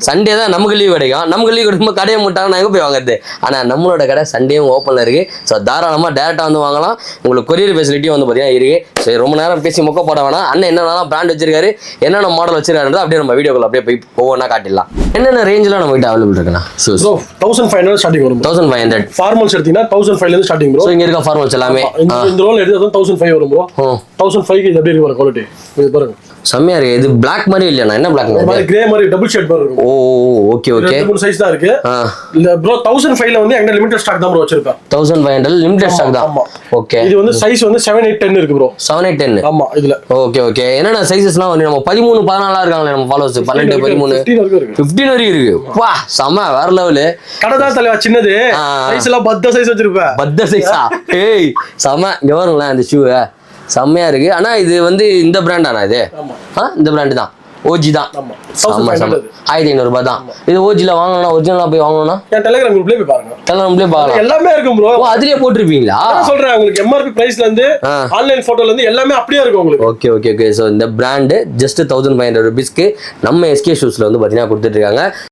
Sunday தான் நமக்கு leave கிடைக்கும். நமக்கு லீவ் கிடைக்கும்போது கடையை மூட்டாங்க எங்கே போய் வாங்குறது? ஆனால் நம்மளோட கடை சண்டேவும் ஓப்பனில் இருக்குது. ஸோ தாராளமாக டேரெக்டாக வந்து வாங்கலாம். உங்களுக்கு கொரியர் ஃபெசிலிட்டியும் வந்து பார்த்தீங்கன்னா இருக்குது. சரி, ரொம்ப நேரம் பேசி மொக்க போட வேணாம். அண்ணன் என்னென்னலாம் பிராண்ட் வச்சிருக்காரு, என்னென்ன மாடல் வச்சிருக்காரு அப்படியே நம்ம வீடியோக்குள்ள அப்படியே போய் ஒவ்வொன்றா காட்டிடலாம். என்னென்ன ரேஞ்சில் நம்ம கிட்ட அவைலபிள் இருக்குண்ணா? ஸோ 1500 ஸ்டார்டிங் வரும். 1500 ஃபார்மல்ஸ் எடுத்தீங்கன்னா 1500 ஸ்டார்டிங் ப்ரோ. ஸோ இங்கே இருக்க ஃபார்மல்ஸ் எல்லாமே இந்த ரோல் எடுத்து 1500 வரும் ப்ரோ. 1500 இது எப்படி இருக்கு குவாலிட்டி இது பாருங்க. செம்மையா இருக்கு. இது பிளாக் மாதிரி இல்லையா? என்ன பிளாக் மாதிரி? கிரே மாதிரி டபுள் ஷேட் மாதிரி இருக்கும். ஓ ஓகே ஓகே. ரெண்டு மூணு சைஸ் தான் இருக்கு. இல்ல ப்ரோ 1500 வந்து எங்க லிமிட்டட் ஸ்டாக் தான் ப்ரோ வச்சிருப்பேன். 1500 லிமிட்டட் ஸ்டாக் தான். ஆமா ஓகே. இது வந்து சைஸ் வந்து 7 8 10 இருக்கு ப்ரோ. 7 8 10. ஆமா இதுல. Okay okay. என்னென்ன சைஸஸ்லாம் வந்து நம்ம 13 14 இருக்காங்களே நம்ம ஃபாலோவர்ஸ் 12 13 15 வரைக்கும் இருக்கு. வா செம வேற லெவல். கடை தான் தலைவா சின்னது. சைஸ் எல்லாம் பத்த சைஸ் வச்சிருப்பேன். பத்த சைஸா? ஏய் செம. இங்க வருங்களேன் இந்த ஷூ செம்மையா இருக்கு. ஆனா இது வந்து இந்த பிராண்டானா? இது இந்த பிராண்டு தான். ஓஜி தான். 1500 ரூபாய் தான். இது ஓஜில வாங்கணும்னா ஒரிஜினலா போய் வாங்கணும்னா டெலிகிராம் குரூப்லயே போய் பாருங்க. டெலிகிராம்லயே பார்க்கலாம். எல்லாமே இருக்கும் ப்ரோ. அதுலயே போட்டுருப்பீங்களா? சொல்றேன் உங்களுக்கு எம்ஆர்பி பிரைஸ்ல இருந்து ஆன்லைன் போட்டோல இருந்து எல்லாமே அப்படியே இருக்கும் உங்களுக்கு. Okay okay okay. ஸோ இந்த பிராண்டு ஜஸ்ட் 1500 ரூபீஸ்க்கு நம்ம எஸ்கே ஷூஸ்ல வந்து பாத்தீங்கன்னா கொடுத்துட்டு இருக்காங்க.